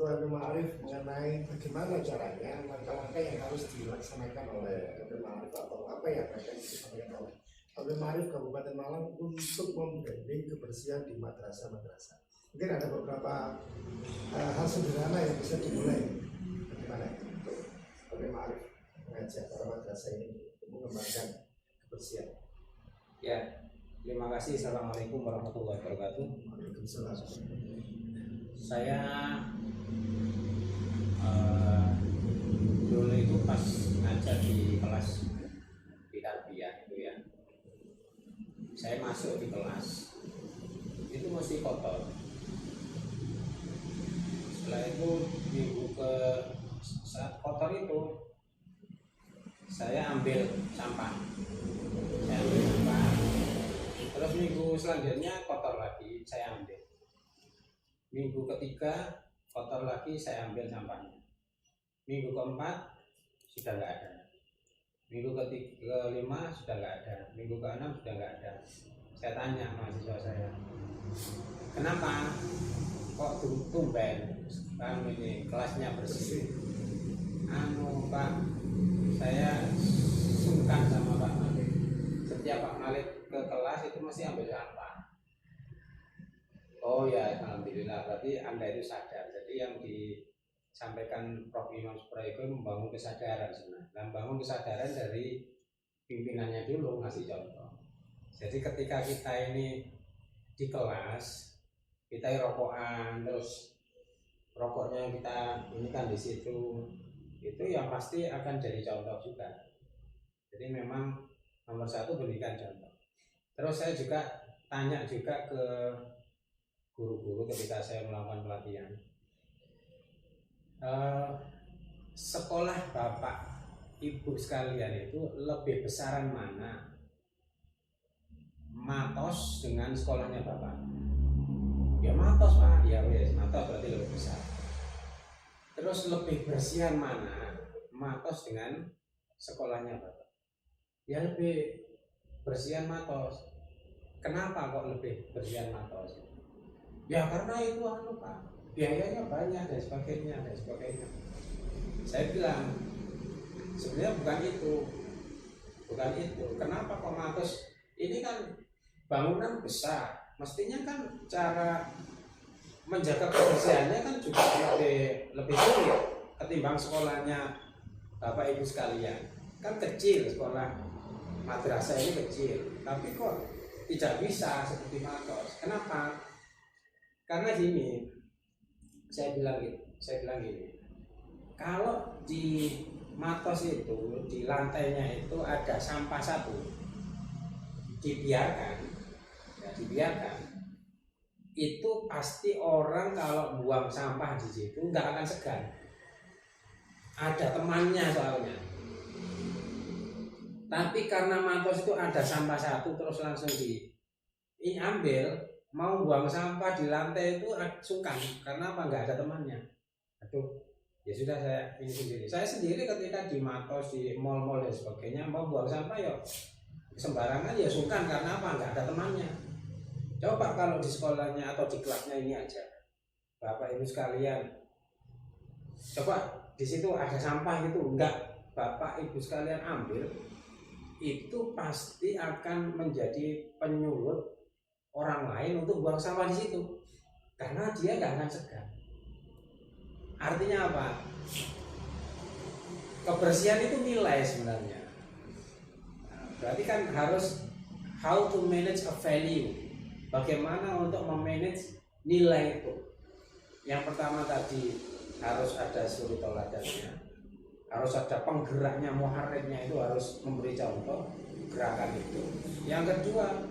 Ketua Bima Arif mengenai bagaimana caranya langkah-langkah yang harus dilaksanakan oleh Bima Arif atau apa yang akan disampaikan oleh Bima Arif Kabupaten Malang untuk membranding kebersihan di madrasah-madrasah. Mungkin ada beberapa hal sederhana yang bisa dimulai. Bagaimana untuk Bima Arif mengajak para madrasah ini untuk mengembangkan kebersihan? Ya, terima kasih. Assalamualaikum warahmatullahi wabarakatuh. Waalaikumsalam. Saya dulu itu pas ngajar di kelas di tarbiyah itu ya, saya masuk di kelas itu mesti kotor. Setelah itu minggu ke saat kotor itu saya ambil sampah. Terus minggu selanjutnya kotor lagi, saya ambil. Minggu ketiga kotor lagi, saya ambil sampahnya. Minggu keempat sudah nggak ada. Minggu kelima sudah nggak ada. Minggu keenam sudah nggak ada. Saya tanya mahasiswa saya, kenapa kok tumben kan ini kelasnya bersih? Pak, saya sungkan sama Pak Malik. Setiap Pak Malik ke kelas itu mesti ambil sampah. Oh ya, alhamdulillah, berarti Anda itu sadar. Jadi yang disampaikan Prof. Imam Suprayogo membangun kesadaran sebenarnya. Dan membangun kesadaran dari pimpinannya dulu ngasih contoh. Jadi ketika kita ini di kelas, kita rokokan, terus rokoknya yang kita ini kan di situ, itu yang pasti akan jadi contoh juga. Jadi memang nomor satu berikan contoh. Terus saya juga tanya juga ke guru-guru ketika saya melakukan pelatihan, sekolah Bapak Ibu sekalian itu lebih besaran mana, Matos dengan sekolahnya Bapak? Ya Matos Pak, ya wes Matos berarti lebih besar. Terus lebih bersihan mana, Matos dengan sekolahnya Bapak? Ya lebih bersihan Matos. Kenapa kok lebih bersihan Matos? Ya karena itu Pak, biayanya banyak dan sebagainya. Saya bilang sebenarnya bukan itu. Kenapa kok Matos? Ini kan bangunan besar, mestinya kan cara menjaga kebersihannya kan juga lebih sulit ketimbang sekolahnya Bapak Ibu sekalian. Kan kecil sekolah madrasah ini kecil, tapi kok tidak bisa seperti Matos. Kenapa? Karena gini, saya bilang gini, kalau di Matos itu di lantainya itu ada sampah satu, dibiarkan, itu pasti orang kalau buang sampah di situ nggak akan segan. Ada temannya soalnya. Tapi karena Matos itu ada sampah satu terus langsung diambil. Mau buang sampah di lantai itu sungkan, karena apa? Nggak ada temannya. Aduh, ya sudah saya ini sendiri. Saya sendiri ketika di Matos, di mall-mall dan sebagainya, mau buang sampah ya sembarangan ya sungkan, karena apa? Nggak ada temannya. Coba kalau di sekolahnya atau di kelasnya ini aja, Bapak Ibu sekalian, coba di situ ada sampah gitu, enggak Bapak Ibu sekalian ambil, itu pasti akan menjadi penyulut orang lain untuk buang sampah di situ, karena dia nggak akan segan. Artinya apa? Kebersihan itu nilai sebenarnya. Berarti kan harus how to manage a value. Bagaimana untuk memanage nilai itu? Yang pertama tadi harus ada suri toladannya, harus ada penggeraknya, muharriknya, itu harus memberi contoh gerakan itu. Yang kedua,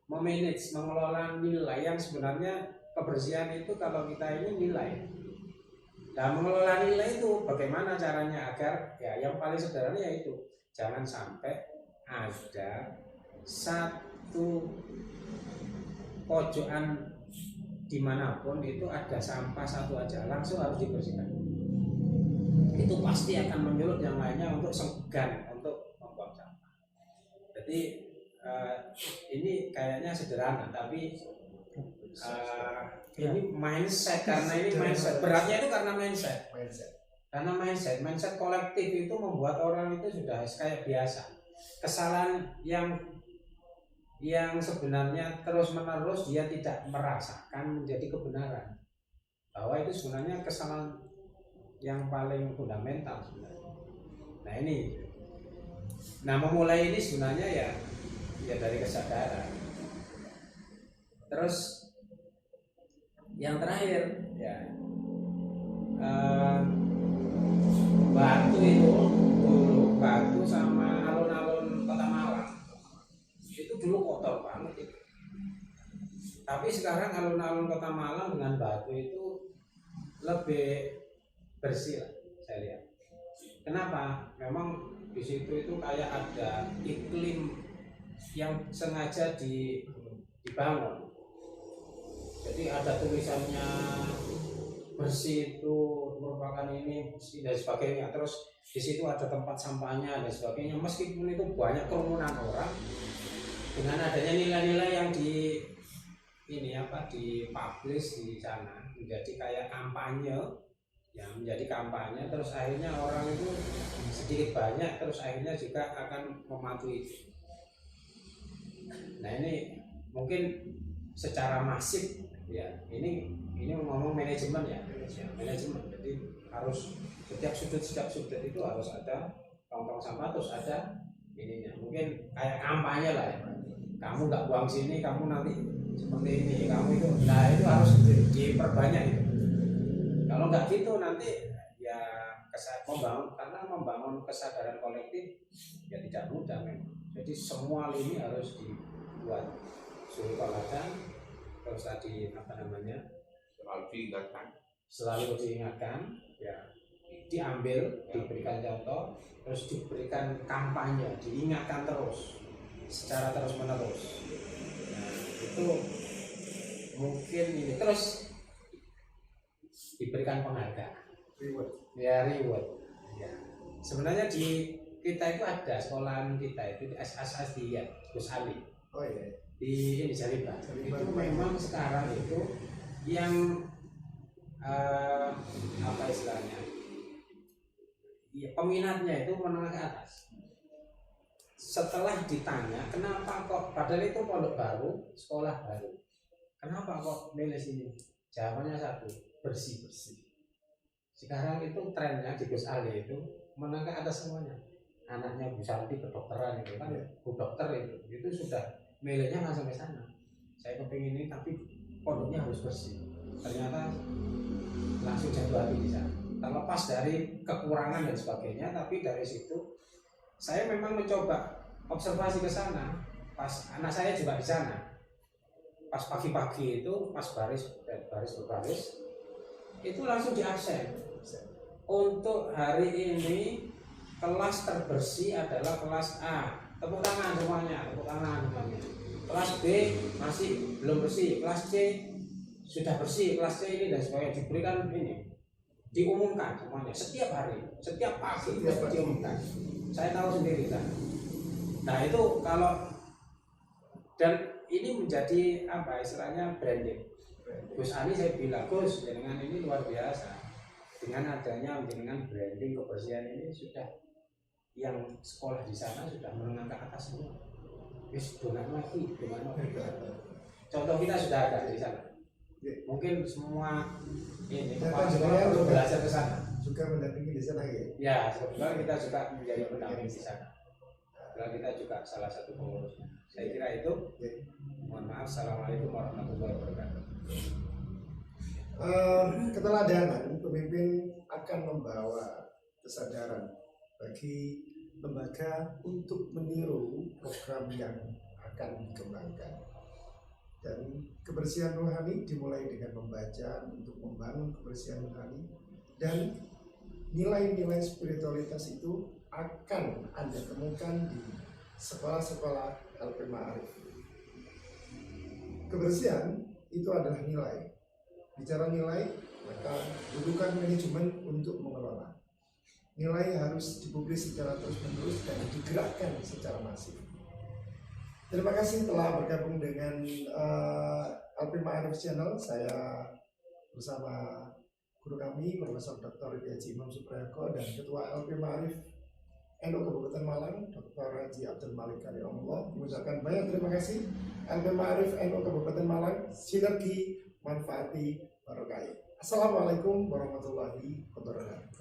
memanage, mengelola nilai yang sebenarnya kebersihan itu kalau kita ini nilai. Nah, mengelola nilai itu bagaimana caranya agar ya yang paling sederhana yaitu jangan sampai ada satu pojokan dimanapun itu ada sampah satu aja, langsung harus dibersihkan. Itu pasti akan menyulut yang lainnya untuk segan untuk membuang sampah. Jadi ini kayaknya sederhana, tapi Ini mindset, karena ini mindset. Beratnya itu karena mindset. Karena mindset kolektif itu membuat orang itu sudah kayak biasa. Kesalahan yang sebenarnya terus-menerus dia tidak merasakan menjadi kebenaran. Bahwa itu sebenarnya kesalahan yang paling fundamental sebenarnya. Nah ini, memulai ini sebenarnya ya dari kesadaran. Terus yang terakhir Batu sama alun-alun Kota Malang itu dulu kotor banget itu. Tapi sekarang alun-alun Kota Malang dengan Batu itu lebih bersih lah, saya lihat. Kenapa? Memang di situ itu kayak ada iklim yang sengaja dibangun. Jadi ada tulisannya bersih itu merupakan ini bersih dan sebagainya. Terus di situ ada tempat sampahnya dan sebagainya. Meskipun itu banyak kerumunan orang, dengan adanya nilai-nilai yang dipublish di sana menjadi kayak kampanye, menjadi kampanye. Terus akhirnya orang itu sedikit banyak, terus akhirnya juga akan mematuhi. Nah ini mungkin secara masif ini ngomong manajemen manajemen. Jadi harus setiap sudut itu harus ada tong sampah, terus ada ininya. Mungkin kayak kampanye lah ya. Kamu nggak buang sini, kamu nanti seperti ini. Kamu itu, itu harus diperbanyak itu. Kalau nggak gitu nanti membangun kesadaran kolektif tidak mudah memang. Jadi semua lini harus dibuat suri toladan. Terus tadi selalu diingatkan diambil, diberikan contoh, terus diberikan kampanye, diingatkan terus secara terus menerus. Nah itu mungkin ini, terus diberikan penghargaan, reward. Sebenarnya di kita itu ada sekolahan kita itu di SSDIA Gus Ali. Oh iya. Di Jaliban itu memang sekarang itu yang istilahnya peminatnya itu menengah ke atas. Setelah ditanya kenapa kok, padahal itu pondok baru, sekolah baru, kenapa kok milih sini? Jawabannya satu, bersih. Sekarang itu trennya di Gus Ali itu menengah ke atas semuanya. Anaknya Bu Santi kedokteran itu kan, Bu dokter itu sudah milihnya nggak sampai sana. Saya kepingin ini tapi pondoknya harus bersih. Ternyata langsung jatuh hati di sana. Terlepas dari kekurangan dan sebagainya, tapi dari situ saya memang mencoba observasi ke sana. Pas anak saya juga di sana. Pas pagi-pagi itu, pas baris berbaris, itu langsung di absen. Untuk hari ini kelas terbersih adalah kelas A. Tepuk tangan semuanya. Kelas B masih belum bersih, kelas C sudah bersih, kelas C ini dan sebagainya. Diberikan ini, diumumkan semuanya setiap hari, setiap pagi diumumkan. Saya tahu sendiri kan. Nah itu kalau, dan ini menjadi istilahnya branding. Gus Ali saya bilang, Gus, dengan ini luar biasa. Dengan adanya dengan branding kebersihan ini sudah yang sekolah di sana sudah menengah ke atas semua. Dengan lagi. Contoh kita sudah ada di sana. Mungkin semua ini perlu belajar ke sana. Juga mendampingi di sana ya. Ya, sebetulnya kita juga menjadi pendamping di sana. Kita juga salah satu pengurusnya. Saya kira itu. Mohon maaf. Assalamualaikum warahmatullahi wabarakatuh. Keteladanan pemimpin akan membawa kesadaran bagi lembaga untuk meniru program yang akan dikembangkan. Dan kebersihan rohani dimulai dengan membaca untuk membangun kebersihan rohani, dan nilai-nilai spiritualitas itu akan Anda temukan di sekolah-sekolah LP Ma'arif. Kebersihan itu adalah nilai. Bicara nilai, maka butuhkan manajemen untuk mengelola. Nilai harus dipublis secara terus-menerus dan digerakkan secara masif. Terima kasih telah bergabung dengan LP Ma'arif Channel. Saya bersama guru kami Profesor Dr. Haji Imam Suprayako dan Ketua LP Ma'arif NU Kabupaten Malang Dr. Haji Abdul Malik Karimullah mengucapkan banyak terima kasih. LP Ma'arif NU Kabupaten Malang, sinergi manfaati barokah. Assalamualaikum warahmatullahi wabarakatuh.